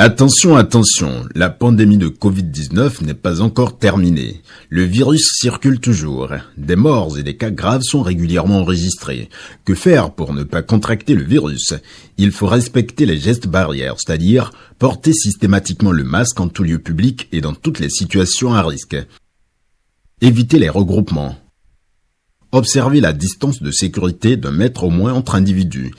Attention, attention, la pandémie de Covid-19 n'est pas encore terminée. Le virus circule toujours. Des morts et des cas graves sont régulièrement enregistrés. Que faire pour ne pas contracter le virus? Il faut respecter les gestes barrières, c'est-à-dire porter systématiquement le masque en tout lieu public et dans toutes les situations à risque. Éviter les regroupements. Observer la distance de sécurité d'1 mètre au moins entre individus.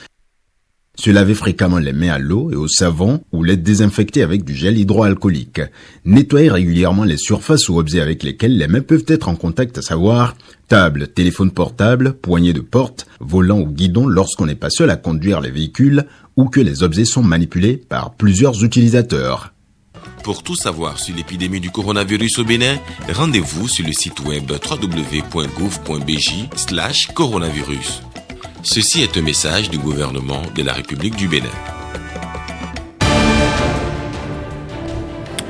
Se laver fréquemment les mains à l'eau et au savon ou les désinfecter avec du gel hydroalcoolique. Nettoyer régulièrement les surfaces ou objets avec lesquels les mains peuvent être en contact, à savoir table, téléphone portable, poignée de porte, volant ou guidon lorsqu'on n'est pas seul à conduire les véhicules ou que les objets sont manipulés par plusieurs utilisateurs. Pour tout savoir sur l'épidémie du coronavirus au Bénin, rendez-vous sur le site web www.gouv.bj/coronavirus. Ceci est un message du gouvernement de la République du Bénin.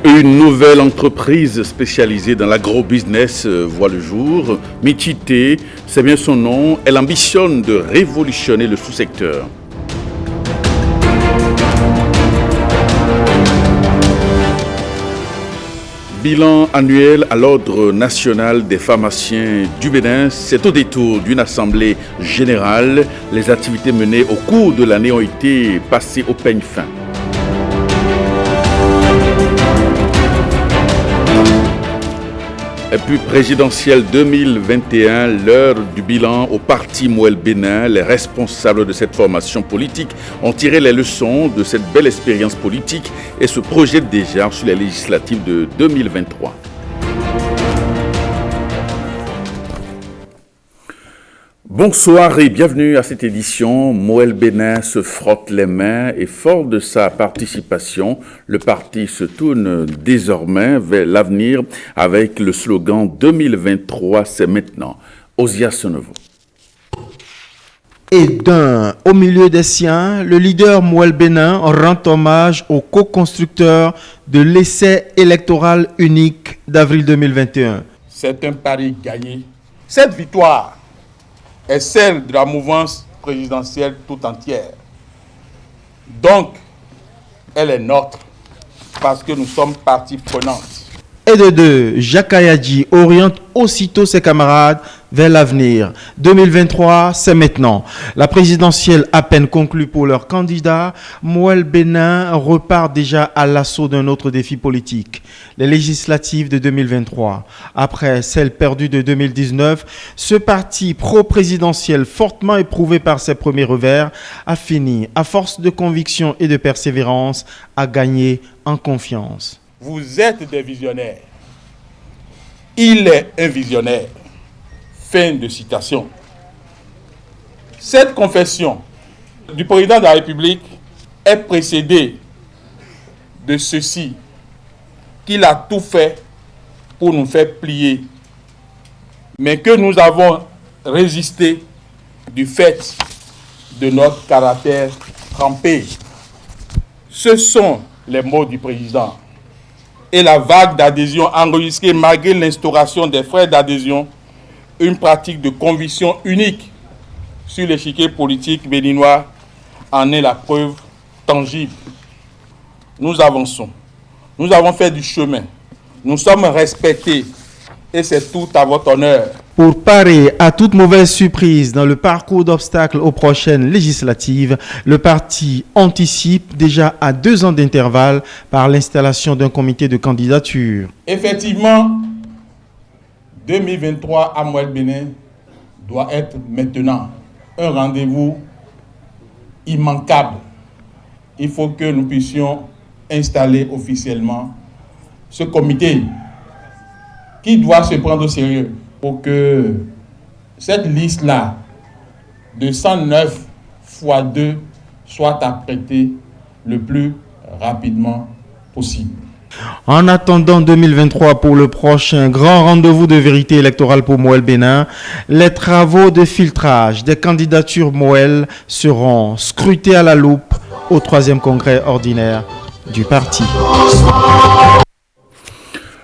Une nouvelle entreprise spécialisée dans l'agro-business voit le jour. Mitité, c'est bien son nom, elle ambitionne de révolutionner le sous-secteur. Bilan annuel à l'Ordre national des pharmaciens du Bénin, c'est au détour d'une assemblée générale. Les activités menées au cours de l'année ont été passées au peigne fin. Et puis présidentielle 2021, l'heure du bilan au parti Moël Bénin. Les responsables de cette formation politique ont tiré les leçons de cette belle expérience politique et se projettent déjà sur les législatives de 2023. Bonsoir et bienvenue à cette édition. Moël Bénin se frotte les mains et fort de sa participation, le parti se tourne désormais vers l'avenir avec le slogan 2023, c'est maintenant. Osia Sonovo. Et au milieu des siens, le leader Moël Bénin rend hommage aux co-constructeurs de l'essai électoral unique d'avril 2021. C'est un pari gagné. Cette victoire est celle de la mouvance présidentielle tout entière. Donc, elle est nôtre parce que nous sommes partie prenante. Et de deux, Jacques Ayadji oriente aussitôt ses camarades vers l'avenir. 2023, c'est maintenant. La présidentielle à peine conclue pour leurs candidats, Moël Bénin repart déjà à l'assaut d'un autre défi politique, les législatives de 2023. Après celles perdues de 2019, ce parti pro-présidentiel fortement éprouvé par ses premiers revers a fini, à force de conviction et de persévérance, à gagner en confiance. Vous êtes des visionnaires. Il est un visionnaire. Fin de citation. Cette confession du président de la République est précédée de ceci, qu'il a tout fait pour nous faire plier, mais que nous avons résisté du fait de notre caractère trempé. Ce sont les mots du président. Et la vague d'adhésion enregistrée malgré l'instauration des frais d'adhésion, une pratique de conviction unique sur l'échiquier politique béninois en est la preuve tangible. Nous avançons, nous avons fait du chemin, nous sommes respectés et c'est tout à votre honneur. Pour parer à toute mauvaise surprise dans le parcours d'obstacles aux prochaines législatives, le parti anticipe déjà à 2 ans d'intervalle par l'installation d'un comité de candidature. Effectivement, 2023 à Moël Bénin doit être maintenant un rendez-vous immanquable. Il faut que nous puissions installer officiellement ce comité qui doit se prendre au sérieux pour que cette liste-là de 109 x 2 soit apprêtée le plus rapidement possible. En attendant 2023 pour le prochain grand rendez-vous de vérité électorale pour Moël Bénin, les travaux de filtrage des candidatures Moël seront scrutés à la loupe au 3e congrès ordinaire du parti.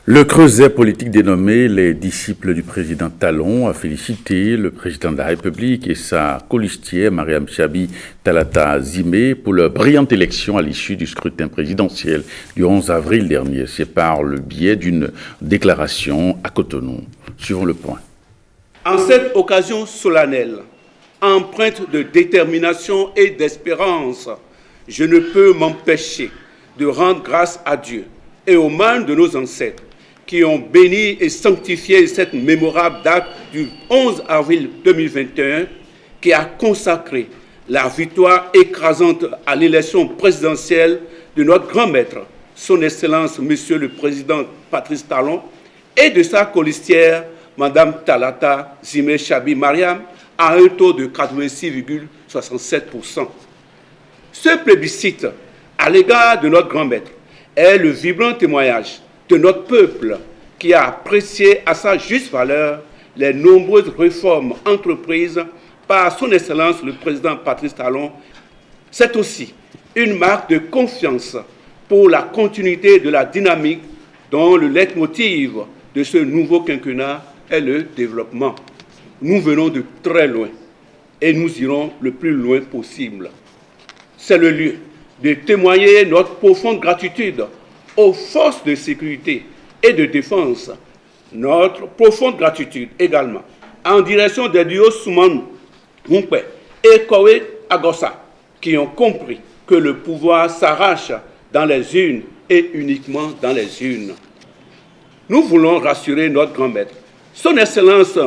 Le creuset politique dénommé les disciples du président Talon a félicité le président de la République et sa colistière Mariam Chabi Talata Zimé pour leur brillante élection à l'issue du scrutin présidentiel du 11 avril dernier. C'est par le biais d'une déclaration à Cotonou. Suivons le point. En cette occasion solennelle, empreinte de détermination et d'espérance, je ne peux m'empêcher de rendre grâce à Dieu et aux mains de nos ancêtres qui ont béni et sanctifié cette mémorable date du 11 avril 2021 qui a consacré la victoire écrasante à l'élection présidentielle de notre grand maître, son Excellence Monsieur le Président Patrice Talon, et de sa colistière, Madame Talata Zimé Chabi Mariam, à un taux de 86,67%. Ce plébiscite à l'égard de notre grand maître est le vibrant témoignage de notre peuple qui a apprécié à sa juste valeur les nombreuses réformes entreprises par son Excellence le Président Patrice Talon. C'est aussi une marque de confiance pour la continuité de la dynamique dont le leitmotiv de ce nouveau quinquennat est le développement. Nous venons de très loin et nous irons le plus loin possible. C'est le lieu de témoigner notre profonde gratitude aux forces de sécurité et de défense, notre profonde gratitude également en direction des duos Souman Mumpe et Kowe Agossa, qui ont compris que le pouvoir s'arrache dans les urnes et uniquement dans les urnes. Nous voulons rassurer notre grand maître, son Excellence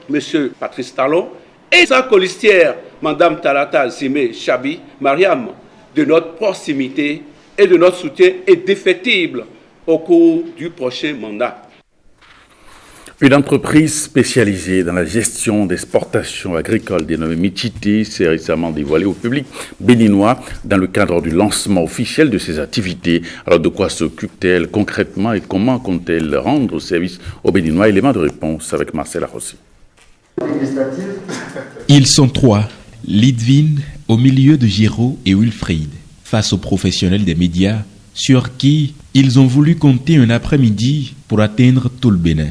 M. Patrice Talon et sa colistière Mme Talata Zimé Chabi Mariam de notre proximité et de notre soutien indéfectible au cours du prochain mandat. Une entreprise spécialisée dans la gestion d'exportations agricoles dénommée Michiti s'est récemment dévoilée au public béninois dans le cadre du lancement officiel de ses activités. Alors de quoi s'occupe-t-elle concrètement et comment compte-t-elle rendre service aux Béninois? Élément de réponse avec Marcel Arrossi. Ils sont trois, Lidvin au milieu de Giraud et Wilfried, face aux professionnels des médias sur qui ils ont voulu compter un après-midi pour atteindre tout le Bénin.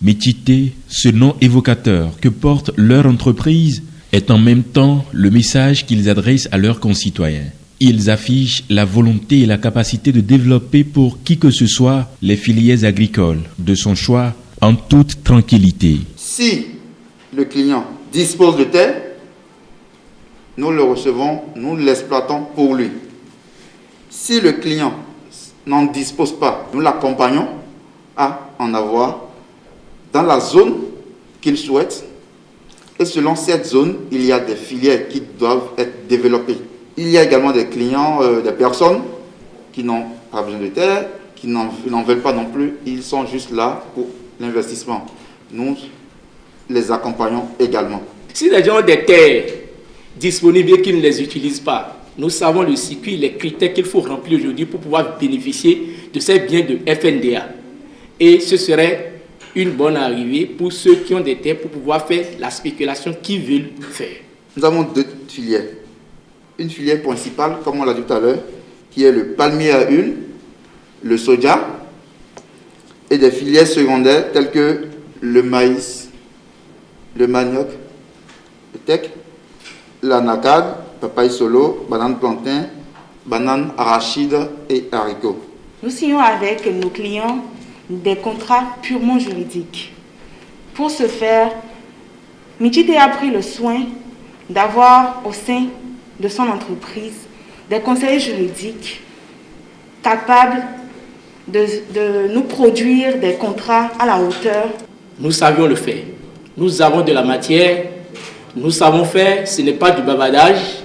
Michité, ce nom évocateur que porte leur entreprise, est en même temps le message qu'ils adressent à leurs concitoyens. Ils affichent la volonté et la capacité de développer pour qui que ce soit les filières agricoles de son choix en toute tranquillité. Si le client dispose de terre, nous le recevons, nous l'exploitons pour lui. Si le client n'en dispose pas, nous l'accompagnons à en avoir dans la zone qu'il souhaite. Et selon cette zone, il y a des filières qui doivent être développées. Il y a également des clients, des personnes qui n'ont pas besoin de terre, qui n'en veulent pas non plus. Ils sont juste là pour l'investissement. Nous les accompagnons également. Si les gens ont des terres disponibles et qu'ils ne les utilisent pas, nous savons le circuit, les critères qu'il faut remplir aujourd'hui pour pouvoir bénéficier de ces biens de FNDA. Et ce serait une bonne arrivée pour ceux qui ont des terres pour pouvoir faire la spéculation qu'ils veulent faire. Nous avons deux filières. Une filière principale, comme on l'a dit tout à l'heure, qui est le palmier à huile, le soja, et des filières secondaires telles que le maïs, le manioc, le teck, l'anacade, papaye solo, banane plantain, banane arachide et haricots. Nous signons avec nos clients des contrats purement juridiques. Pour ce faire, Michité a pris le soin d'avoir au sein de son entreprise des conseillers juridiques capables de nous produire des contrats à la hauteur. Nous savions le faire. Nous avons de la matière, nous savons faire, ce n'est pas du bavardage.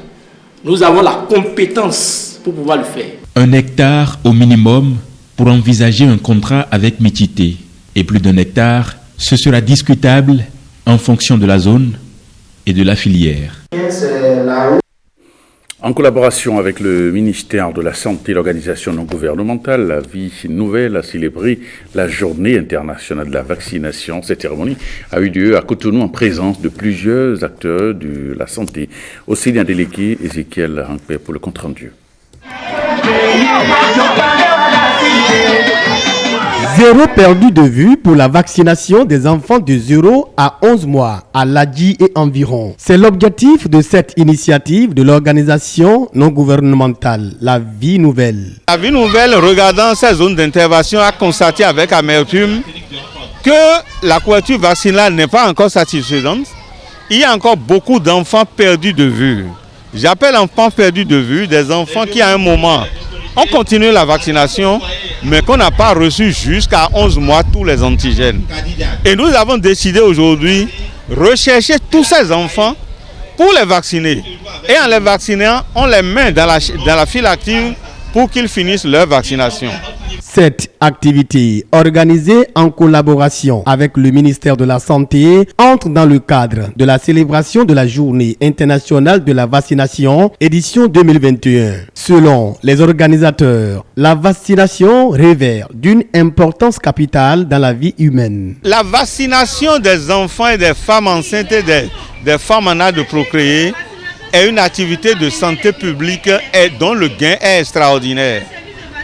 Nous avons la compétence pour pouvoir le faire. 1 hectare au minimum pour envisager un contrat avec Michité. Et plus d'1 hectare, ce sera discutable en fonction de la zone et de la filière. En collaboration avec le ministère de la Santé et l'organisation non gouvernementale, la Vie Nouvelle a célébré la journée internationale de la vaccination. Cette cérémonie a eu lieu à Cotonou en présence de plusieurs acteurs de la santé. Aussi d'un délégué, Ézéchiel Rankpé, pour le compte-rendu. Zéro perdu de vue pour la vaccination des enfants de 0 à 11 mois à Ladji et environ. C'est l'objectif de cette initiative de l'organisation non gouvernementale La Vie Nouvelle. La Vie Nouvelle, regardant ces zones d'intervention, a constaté avec amertume que la couverture vaccinale n'est pas encore satisfaisante. Il y a encore beaucoup d'enfants perdus de vue. J'appelle enfants perdus de vue des enfants qui à un moment ont continué la vaccination, mais qu'on n'a pas reçu jusqu'à 11 mois tous les antigènes. Et nous avons décidé aujourd'hui de rechercher tous ces enfants pour les vacciner. Et en les vaccinant, on les met dans la file active pour qu'ils finissent leur vaccination. Cette activité, organisée en collaboration avec le ministère de la Santé, entre dans le cadre de la célébration de la Journée internationale de la vaccination, édition 2021. Selon les organisateurs, la vaccination revêt d'une importance capitale dans la vie humaine. La vaccination des enfants et des femmes enceintes et des femmes en âge de procréer est une activité de santé publique et dont le gain est extraordinaire.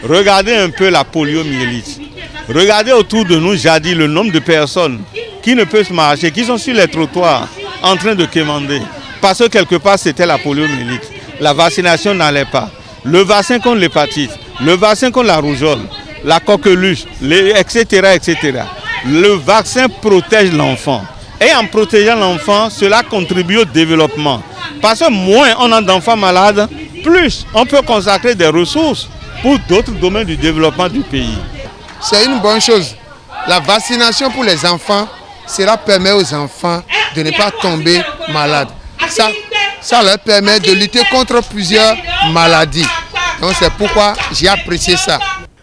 Regardez un peu la poliomyélite. Regardez autour de nous, jadis, le nombre de personnes qui ne peuvent marcher, qui sont sur les trottoirs en train de quémander. Parce que quelque part, c'était la poliomyélite. La vaccination n'allait pas. Le vaccin contre l'hépatite, le vaccin contre la rougeole, la coqueluche, etc., etc. Le vaccin protège l'enfant. Et en protégeant l'enfant, cela contribue au développement. Parce que moins on a d'enfants malades, plus on peut consacrer des ressources pour d'autres domaines du développement du pays. C'est une bonne chose. La vaccination pour les enfants, cela permet aux enfants de ne pas tomber malades. Ça leur permet de lutter contre plusieurs maladies. Donc c'est pourquoi j'ai apprécié ça.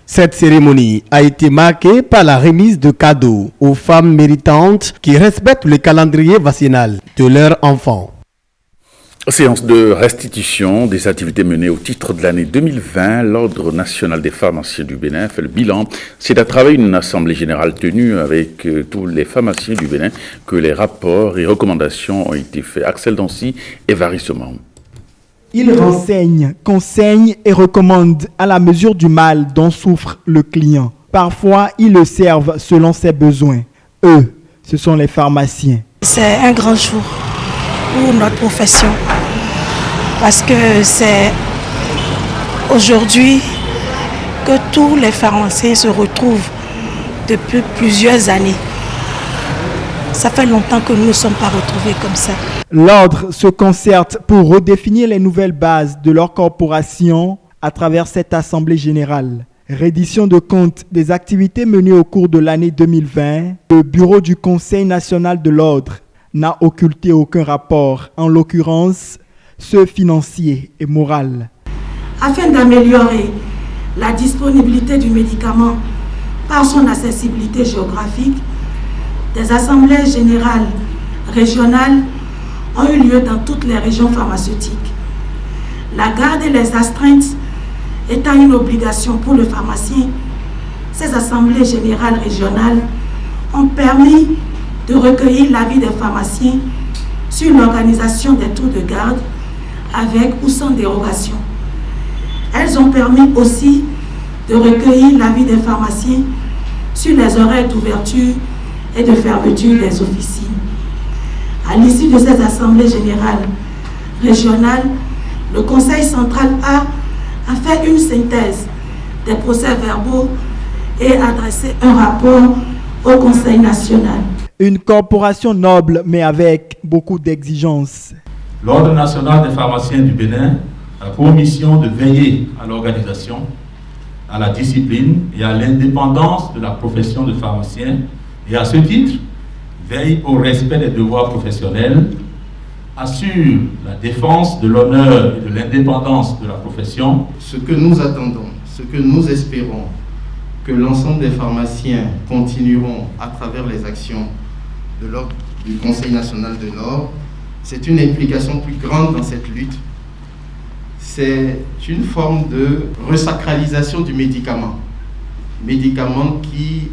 Cette cérémonie a été marquée par la remise de cadeaux aux femmes méritantes qui respectent le calendrier vaccinal de leurs enfants. Séance de restitution des activités menées au titre de l'année 2020. L'Ordre national des pharmaciens du Bénin fait le bilan. C'est à travers une assemblée générale tenue avec tous les pharmaciens du Bénin que les rapports et recommandations ont été faits. Axel Dancy et Varissemant. Il renseigne, conseille et recommande à la mesure du mal dont souffre le client. Parfois, ils le servent selon ses besoins. Eux, ce sont les pharmaciens. C'est un grand jour pour notre profession parce que c'est aujourd'hui que tous les pharmaciens se retrouvent depuis plusieurs années. Ça fait longtemps que nous ne sommes pas retrouvés comme ça. L'ordre se concerte pour redéfinir les nouvelles bases de leur corporation à travers cette assemblée générale. Reddition de compte des activités menées au cours de l'année 2020, le bureau du Conseil national de l'ordre n'a occulté aucun rapport, en l'occurrence ceux financiers et moral. Afin d'améliorer la disponibilité du médicament par son accessibilité géographique, des assemblées générales régionales ont eu lieu dans toutes les régions pharmaceutiques. La garde et les astreintes étant une obligation pour le pharmacien, ces assemblées générales régionales ont permis de recueillir l'avis des pharmaciens sur l'organisation des tours de garde avec ou sans dérogation. Elles ont permis aussi de recueillir l'avis des pharmaciens sur les horaires d'ouverture et de fermeture des officines. À l'issue de ces assemblées générales régionales, le Conseil central a fait une synthèse des procès-verbaux et adressé un rapport au Conseil national. Une corporation noble mais avec beaucoup d'exigences. L'Ordre national des pharmaciens du Bénin a pour mission de veiller à l'organisation, à la discipline et à l'indépendance de la profession de pharmacien et à ce titre, veille au respect des devoirs professionnels, assure la défense de l'honneur et de l'indépendance de la profession. Ce que nous attendons, ce que nous espérons, que l'ensemble des pharmaciens continueront à travers les actions de l'ordre du Conseil national de l'ordre, c'est une implication plus grande dans cette lutte. C'est une forme de resacralisation du médicament. Médicament qui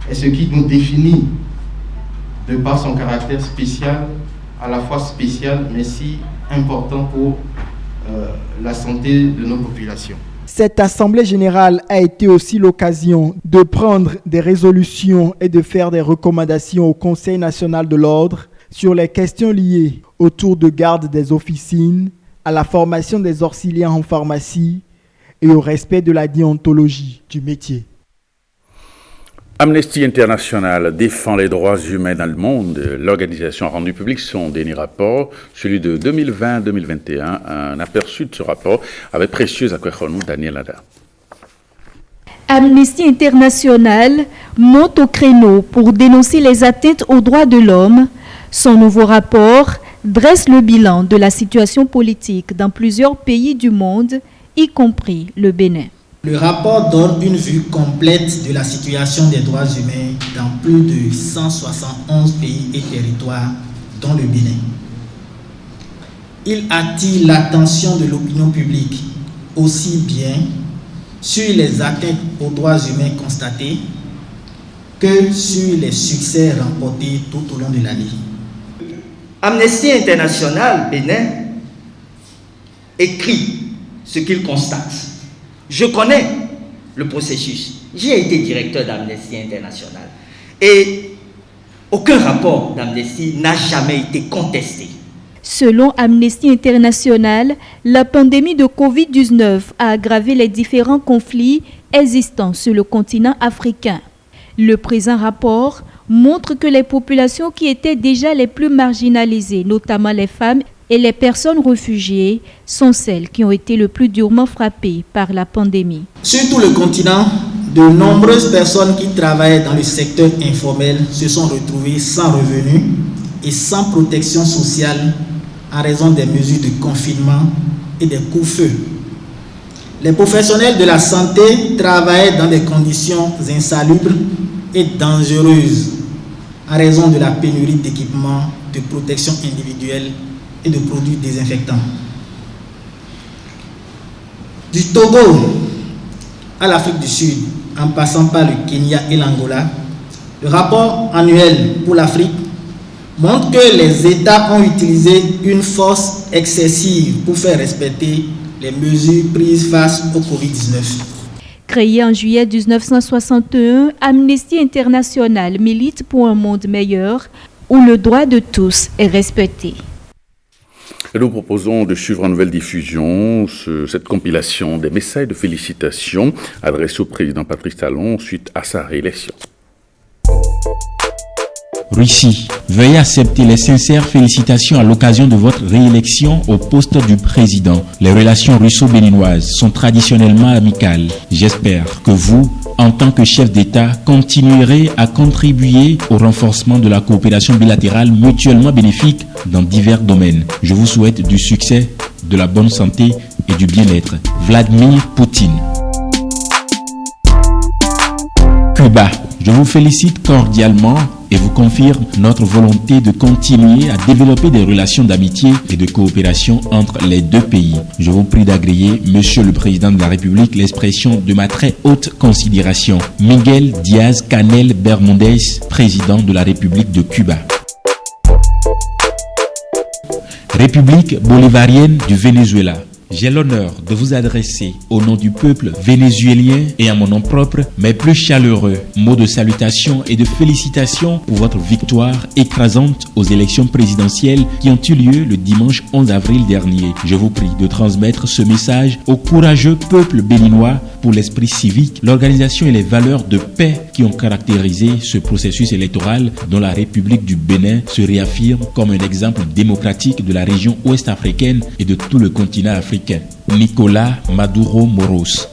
est ce qui nous définit de par son caractère spécial, à la fois spécial mais si important pour la santé de nos populations. Cette assemblée générale a été aussi l'occasion de prendre des résolutions et de faire des recommandations au Conseil national de l'ordre sur les questions liées autour de garde des officines, à la formation des auxiliaires en pharmacie et au respect de la déontologie du métier. Amnesty International défend les droits humains dans le monde. L'organisation a rendu public son dernier rapport, celui de 2020-2021. Un aperçu de ce rapport avec Précieuse Akwekhonu, Daniel Ada. Amnesty International monte au créneau pour dénoncer les atteintes aux droits de l'homme. Son nouveau rapport dresse le bilan de la situation politique dans plusieurs pays du monde, y compris le Bénin. Le rapport donne une vue complète de la situation des droits humains dans plus de 171 pays et territoires, dont le Bénin. Il attire l'attention de l'opinion publique, aussi bien sur les atteintes aux droits humains constatés que sur les succès remportés tout au long de l'année. Amnesty International Bénin écrit ce qu'il constate. Je connais le processus. J'ai été directeur d'Amnesty International et aucun rapport d'Amnesty n'a jamais été contesté. Selon Amnesty International, la pandémie de Covid-19 a aggravé les différents conflits existants sur le continent africain. Le présent rapport montre que les populations qui étaient déjà les plus marginalisées, notamment les femmes et les personnes réfugiées, sont celles qui ont été le plus durement frappées par la pandémie. Sur tout le continent, de nombreuses personnes qui travaillaient dans le secteur informel se sont retrouvées sans revenus et sans protection sociale en raison des mesures de confinement et des couvre-feux. Les professionnels de la santé travaillaient dans des conditions insalubres et dangereuses en raison de la pénurie d'équipements de protection individuelle et de produits désinfectants. Du Togo à l'Afrique du Sud, en passant par le Kenya et l'Angola, le rapport annuel pour l'Afrique montre que les États ont utilisé une force excessive pour faire respecter les mesures prises face au Covid-19. Créé en juillet 1961, Amnesty International milite pour un monde meilleur où le droit de tous est respecté. Et nous proposons de suivre en nouvelle diffusion cette compilation des messages de félicitations adressés au président Patrice Talon suite à sa réélection. Russie, veuillez accepter les sincères félicitations à l'occasion de votre réélection au poste du président. Les relations russo-béninoises sont traditionnellement amicales. J'espère que vous, en tant que chef d'État, continuerez à contribuer au renforcement de la coopération bilatérale mutuellement bénéfique dans divers domaines. Je vous souhaite du succès, de la bonne santé et du bien-être. Vladimir Poutine. Cuba, je vous félicite cordialement et vous confirme notre volonté de continuer à développer des relations d'amitié et de coopération entre les deux pays. Je vous prie d'agréer, Monsieur le Président de la République, l'expression de ma très haute considération. Miguel Díaz-Canel Bermúdez, Président de la République de Cuba. République bolivarienne du Venezuela. J'ai l'honneur de vous adresser au nom du peuple vénézuélien et à mon nom propre mes plus chaleureux mots de salutation et de félicitations pour votre victoire écrasante aux élections présidentielles qui ont eu lieu le dimanche 11 avril dernier. Je vous prie de transmettre ce message au courageux peuple béninois pour l'esprit civique, l'organisation et les valeurs de paix qui ont caractérisé ce processus électoral dont la République du Bénin se réaffirme comme un exemple démocratique de la région ouest-africaine et de tout le continent africain. Nicolas Maduro Moros.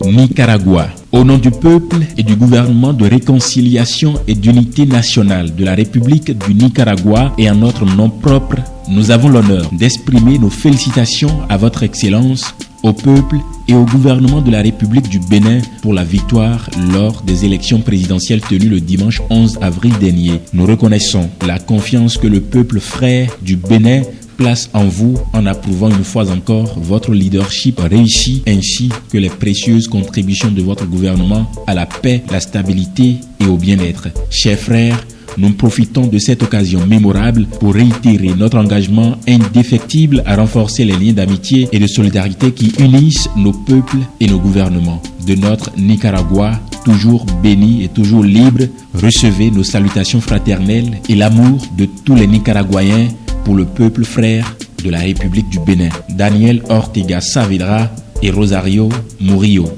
Nicaragua. Au nom du peuple et du gouvernement de réconciliation et d'unité nationale de la République du Nicaragua et en notre nom propre, nous avons l'honneur d'exprimer nos félicitations à votre Excellence, au peuple et au gouvernement de la République du Bénin pour la victoire lors des élections présidentielles tenues le dimanche 11 avril dernier. Nous reconnaissons la confiance que le peuple frère du Bénin place en vous en approuvant une fois encore votre leadership réussi ainsi que les précieuses contributions de votre gouvernement à la paix, la stabilité et au bien-être. Chers frères, Nous profitons de cette occasion mémorable pour réitérer notre engagement indéfectible à renforcer les liens d'amitié et de solidarité qui unissent nos peuples et nos gouvernements. De notre Nicaragua, toujours béni et toujours libre, recevez nos salutations fraternelles et l'amour de tous les Nicaraguayens pour le peuple frère de la République du Bénin. Daniel Ortega Saavedra et Rosario Murillo.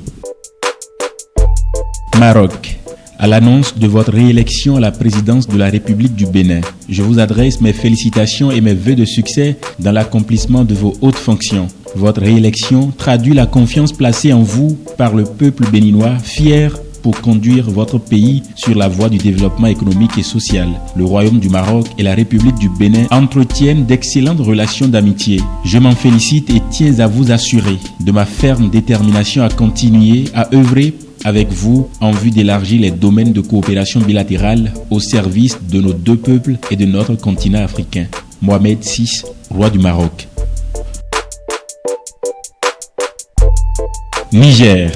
Maroc. À l'annonce de votre réélection à la présidence de la République du Bénin, je vous adresse mes félicitations et mes vœux de succès dans l'accomplissement de vos hautes fonctions. Votre réélection traduit la confiance placée en vous par le peuple béninois, fier pour conduire votre pays sur la voie du développement économique et social. Le Royaume du Maroc et la République du Bénin entretiennent d'excellentes relations d'amitié. Je m'en félicite et tiens à vous assurer de ma ferme détermination à continuer à œuvrer avec vous en vue d'élargir les domaines de coopération bilatérale au service de nos deux peuples et de notre continent africain. Mohamed VI, roi du Maroc. Niger.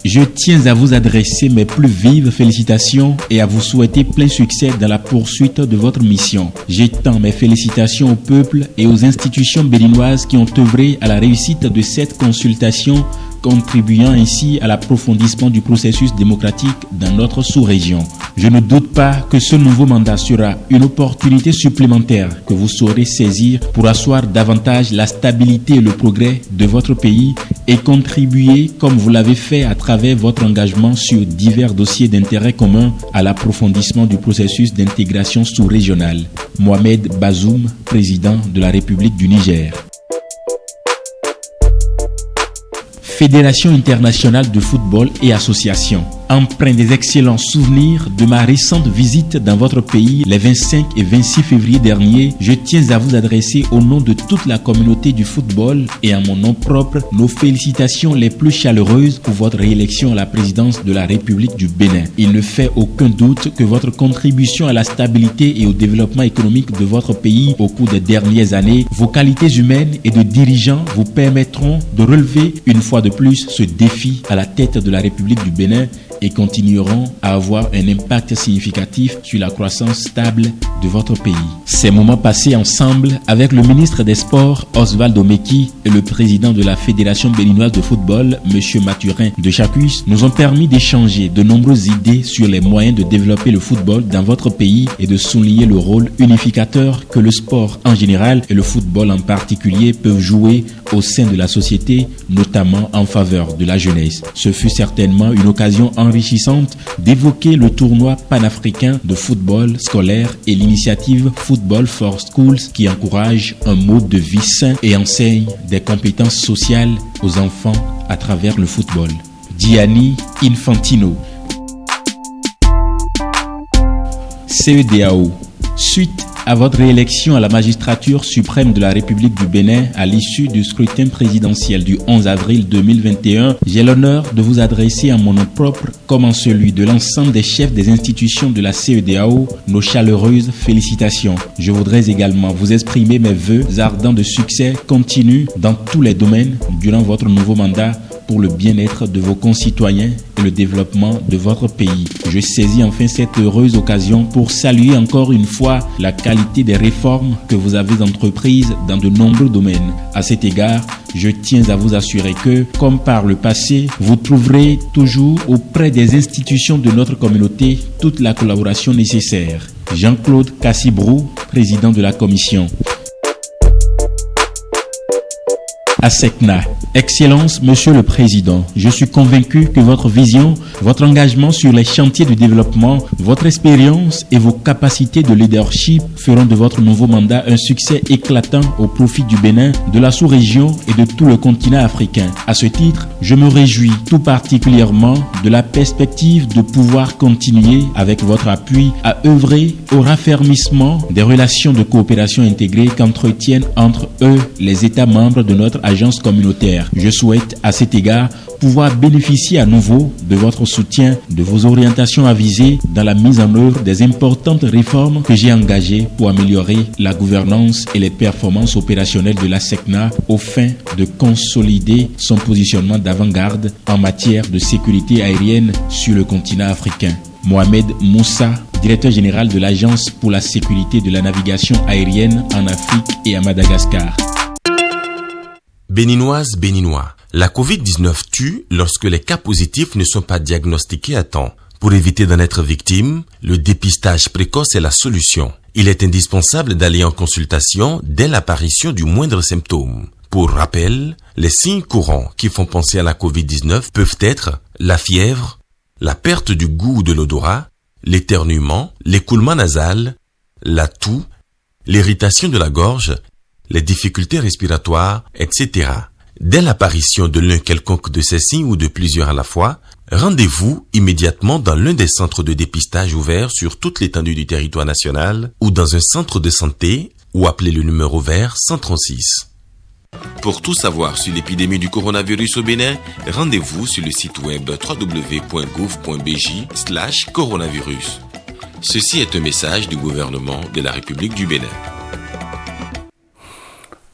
Je tiens à vous adresser mes plus vives félicitations et à vous souhaiter plein succès dans la poursuite de votre mission. J'étends mes félicitations au peuple et aux institutions béninoises qui ont œuvré à la réussite de cette consultation, contribuant ainsi à l'approfondissement du processus démocratique dans notre sous-région. Je ne doute pas que ce nouveau mandat sera une opportunité supplémentaire que vous saurez saisir pour asseoir davantage la stabilité et le progrès de votre pays et contribuer, comme vous l'avez fait à travers votre engagement sur divers dossiers d'intérêt commun, à l'approfondissement du processus d'intégration sous-régionale. Mohamed Bazoum, président de la République du Niger. Fédération internationale de football et association. Empreint des excellents souvenirs de ma récente visite dans votre pays les 25 et 26 février dernier, je tiens à vous adresser au nom de toute la communauté du football et à mon nom propre nos félicitations les plus chaleureuses pour votre réélection à la présidence de la République du Bénin. Il ne fait aucun doute que votre contribution à la stabilité et au développement économique de votre pays au cours des dernières années, vos qualités humaines et de dirigeants vous permettront de relever une fois de plus ce défi à la tête de la République du Bénin et continueront à avoir un impact significatif sur la croissance stable de votre pays. Ces moments passés ensemble avec le ministre des Sports, Osvaldo Meki, et le président de la Fédération béninoise de football, M. Mathurin de Chacus, nous ont permis d'échanger de nombreuses idées sur les moyens de développer le football dans votre pays et de souligner le rôle unificateur que le sport en général et le football en particulier peuvent jouer au sein de la société, notamment en faveur de la jeunesse. Ce fut certainement une occasion enrichissante d'évoquer le tournoi panafricain de football scolaire et l'initiative Football for Schools qui encourage un mode de vie sain et enseigne des compétences sociales aux enfants à travers le football. Gianni Infantino. CEDEAO. Suite à votre réélection à la magistrature suprême de la République du Bénin à l'issue du scrutin présidentiel du 11 avril 2021, j'ai l'honneur de vous adresser en mon nom propre, comme en celui de l'ensemble des chefs des institutions de la CEDEAO, nos chaleureuses félicitations. Je voudrais également vous exprimer mes vœux ardents de succès continu dans tous les domaines durant votre nouveau mandat pour le bien-être de vos concitoyens et le développement de votre pays. Je saisis enfin cette heureuse occasion pour saluer encore une fois la qualité des réformes que vous avez entreprises dans de nombreux domaines. À cet égard, je tiens à vous assurer que, comme par le passé, vous trouverez toujours auprès des institutions de notre communauté toute la collaboration nécessaire. Jean-Claude Cassibrou, président de la commission. ASECNA. Excellence, Monsieur le Président, je suis convaincu que votre vision, votre engagement sur les chantiers de développement, votre expérience et vos capacités de leadership feront de votre nouveau mandat un succès éclatant au profit du Bénin, de la sous-région et de tout le continent africain. À ce titre, je me réjouis tout particulièrement de la perspective de pouvoir continuer avec votre appui à œuvrer au raffermissement des relations de coopération intégrée qu'entretiennent entre eux les États membres de notre agence communautaire. Je souhaite à cet égard pouvoir bénéficier à nouveau de votre soutien, de vos orientations avisées dans la mise en œuvre des importantes réformes que j'ai engagées pour améliorer la gouvernance et les performances opérationnelles de l'ASECNA aux fins de consolider son positionnement d'avant-garde en matière de sécurité aérienne sur le continent africain. Mohamed Moussa directeur général de l'Agence pour la sécurité de la navigation aérienne en Afrique et à Madagascar. Béninoises, Béninois, la Covid-19 tue lorsque les cas positifs ne sont pas diagnostiqués à temps. Pour éviter d'en être victime, le dépistage précoce est la solution. Il est indispensable d'aller en consultation dès l'apparition du moindre symptôme. Pour rappel, les signes courants qui font penser à la Covid-19 peuvent être la fièvre, la perte du goût ou de l'odorat, l'éternuement, l'écoulement nasal, la toux, l'irritation de la gorge, les difficultés respiratoires, etc. Dès l'apparition de l'un quelconque de ces signes ou de plusieurs à la fois, rendez-vous immédiatement dans l'un des centres de dépistage ouverts sur toute l'étendue du territoire national ou dans un centre de santé ou appelez le numéro vert 136. Pour tout savoir sur l'épidémie du coronavirus au Bénin, rendez-vous sur le site web www.gouv.bj/coronavirus. Ceci est un message du gouvernement de la République du Bénin.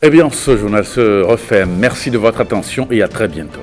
Eh bien, ce journal se refait. Merci de votre attention et à très bientôt.